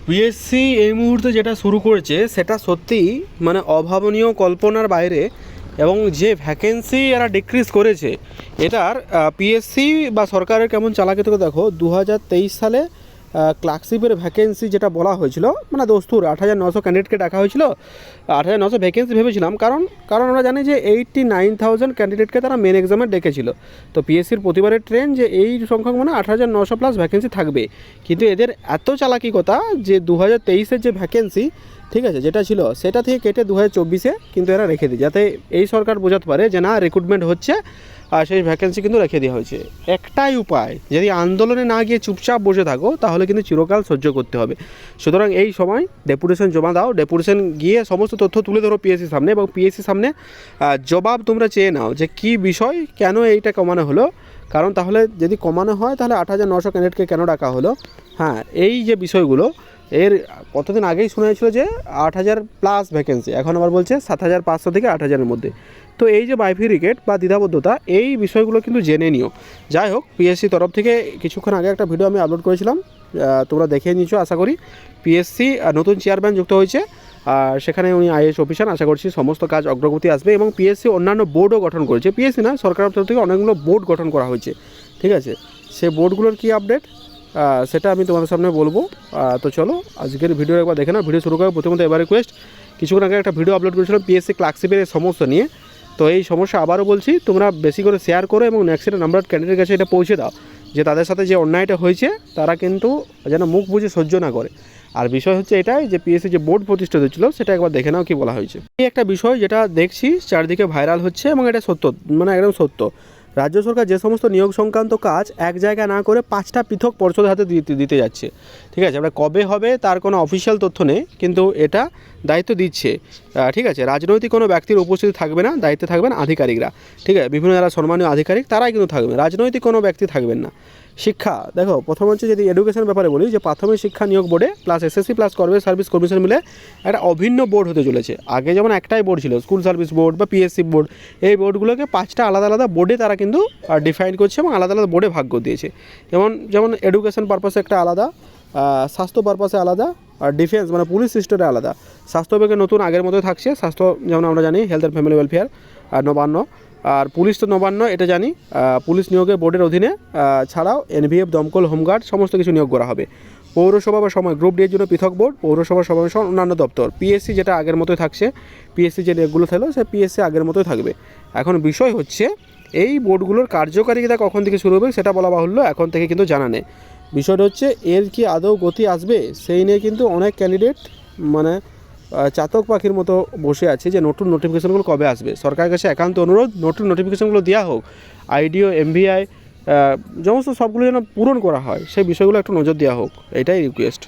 PSC এই মুহূর্তে যেটা শুরু করেছে সেটা সত্যিই মানে অভাবনীয় কল্পনার বাইরে, এবং যে ভ্যাকেন্সি এরা ডিক্রিজ করেছে এটার পিএসসি বা সরকারের কেমন চালাকি থেকে দেখো 2023 সালে ক্লার্কশিপের ভ্যাকেন্সি যেটা বলা হয়েছিল মানে দস্তুর 8,900 ক্যান্ডিডেটকে ডাকা হয়েছিল। 8,900 ভ্যাকেন্সি ভেবেছিলাম, কারণ আমরা জানি যে 89,000 ক্যান্ডিডেটকে তারা মেন এক্সামে ডেকেছিল। তো পিএসসির প্রতিবারের ট্রেন যে এই সংখ্যক মানে 8,900 প্লাস ভ্যাকেন্সি থাকবে, কিন্তু এদের এত চালাকিকতা যে 2023-এর যে ভ্যাকেন্সি ঠিক আছে যেটা ছিল সেটা থেকে কেটে 2024-এ কিন্তু এরা রেখে দিই, যাতে এই সরকার বোঝাতে পারে যে না রিক্রুটমেন্ট হচ্ছে, আর সেই ভ্যাকেন্সি কিন্তু রেখে দেওয়া হয়েছে। একটাই উপায়, যদি আন্দোলনে না গিয়ে চুপচাপ বসে থাকো তাহলে কিন্তু চিরকাল সহ্য করতে হবে। সুতরাং এই সময় ডেপুটেশন জমা দাও, ডেপুটেশন গিয়ে সমস্ত তথ্য তুলে ধরো পিএসসির সামনে, এবং পিএসসির সামনে জবাব তোমরা চেয়ে নাও যে কী বিষয়, কেন এইটা কমানো হলো। কারণ তাহলে যদি কমানো হয় তাহলে 8,900 ক্যান্ডিডেটকে কেন ডাকা হলো। হ্যাঁ, এই যে বিষয়গুলো এর কতদিন আগেই শোনা হয়েছিল যে 8,000 প্লাস ভ্যাকেন্সি, এখন আবার বলছে 7,500 থেকে 8,000-এর মধ্যে। তো এই যে বাইফিরিকেট বা দ্বিধাবদ্ধতা, এই বিষয়গুলো কিন্তু জেনে নিও। যাই হোক, পিএসসি তরফ থেকে কিছুক্ষণ আগে একটা ভিডিও আমি আপলোড করেছিলাম, তোমরা দেখে নিচ্ছ আশা করি। পিএসসি নতুন চেয়ারম্যান যুক্ত হয়েছে, আর সেখানে উনি আইএএস অফিসার, আশা করছি সমস্ত কাজ অগ্রগতি আসবে। এবং পিএসসি অন্যান্য বোর্ডও গঠন করেছে, পিএসসি না সরকারের তরফ থেকে অনেকগুলো বোর্ড গঠন করা হয়েছে, ঠিক আছে। সে বোর্ডগুলোর কী আপডেট সেটা আমি তোমাদের সামনে বলবো। তো চলো আজকের ভিডিও একবার দেখে না। ভিডিও শুরু করার প্রথমত এবার রিকোয়েস্ট, কিছুক্ষণ আগে একটা ভিডিও আপলোড করেছিলাম পিএসসি ক্লার্কশিপের সমস্যা নিয়ে। তো এই সমস্যা আবারও বলছি, তোমরা বেশি করে শেয়ার করো এবং নেক্সট নাম্বার ক্যান্ডিডেটের কাছে এটা পৌঁছে দাও, যে তাদের সাথে যে অন্যায়টা হয়েছে তারা কিন্তু যেন মুখ বুঝে সহ্য না করে। আর বিষয় হচ্ছে এটাই যে পিএসসি যে বোর্ড প্রতিষ্ঠিত ছিল সেটা একবার দেখে নাও কী বলা হয়েছে। এই একটা বিষয় যেটা দেখছি চারদিকে ভাইরাল হচ্ছে এবং এটা সত্য, মানে একদম সত্য। রাজ্য সরকার যে সমস্ত নিয়োগ সংক্রান্ত কাজ এক জায়গায় না করে 5টা পৃথক পর্ষদের হাতে দিতে যাচ্ছে, ঠিক আছে। এবার কবে হবে তার কোনো অফিসিয়াল তথ্য নেই, কিন্তু এটা দায়িত্ব দিচ্ছে, ঠিক আছে। রাজনৈতিক কোনো ব্যক্তির উপস্থিতি থাকবে না, দায়িত্বে থাকবেন আধিকারিকরা, ঠিক আছে। বিভিন্ন যারা সম্মানীয় আধিকারিক তারাই কিন্তু থাকবে, রাজনৈতিক কোনো ব্যক্তি থাকবেন না। শিক্ষা দেখো, প্রথম হচ্ছে যদি এডুকেশন ব্যাপারে বলি, যে প্রাথমিক শিক্ষা নিয়োগ বোর্ডে plus SSC plus corporate service commission মিলে একটা অভিন্ন বোর্ড হতে চলেছে। আগে যেমন একটাই বোর্ড ছিল, স্কুল সার্ভিস বোর্ড বা পিএসসি বোর্ড, এই বোর্ডগুলোকে 5টা আলাদা আলাদা বোর্ডে তারা কিন্তু ডিফাইন করছে এবং আলাদা আলাদা বোর্ডে ভাগ করে দিয়েছে। যেমন এডুকেশন পারপাসে একটা আলাদা, স্বাস্থ্য পারপাসে আলাদা, আর ডিফেন্স মানে পুলিশ সিস্টেমে আলাদা। স্বাস্থ্য বিভাগে নতুন আগের মতোই থাকছে, স্বাস্থ্য যেমন আমরা জানি হেলথ অ্যান্ড ফ্যামিলি ওয়েলফেয়ার আর নবান্ন, আর পুলিশ তো নবান্ন এটা জানি। পুলিশ নিয়োগের বোর্ডের অধীনে ছাড়াও এনভিএফ, দমকল, হোমগার্ড সমস্ত কিছু নিয়োগ করা হবে। পৌরসভা বা সময় গ্রুপ ডি এর জন্য পৃথক বোর্ড, পৌরসভা সমাবেশ অন্যান্য দপ্তর। পিএসসি যেটা আগের মতোই থাকছে, পিএসসি যে নিয়োগগুলো থাকলো সে পিএসসি আগের মতোই থাকবে। এখন বিষয় হচ্ছে এই বোর্ডগুলোর কার্যকারিতা কখন থেকে শুরু হবে সেটা বলা বাহুল্য, এখন থেকে কিন্তু জানা নেই। বিষয়টা হচ্ছে এর কি আদৌ গতি আসবে সেই নিয়ে কিন্তু অনেক ক্যান্ডিডেট মানে চাতক পাখির মতো বসে আছে যে নতুন নোটিফিকেশনগুলো কবে আসবে। সরকারের কাছে একান্ত অনুরোধ, নতুন নোটিফিকেশনগুলো দেওয়া হোক, আইডিও, এমভিআই সমস্ত সবগুলো যেন পূরণ করা হয়, সেই বিষয়গুলো একটু নজর দেওয়া হোক, এটাই রিকোয়েস্ট।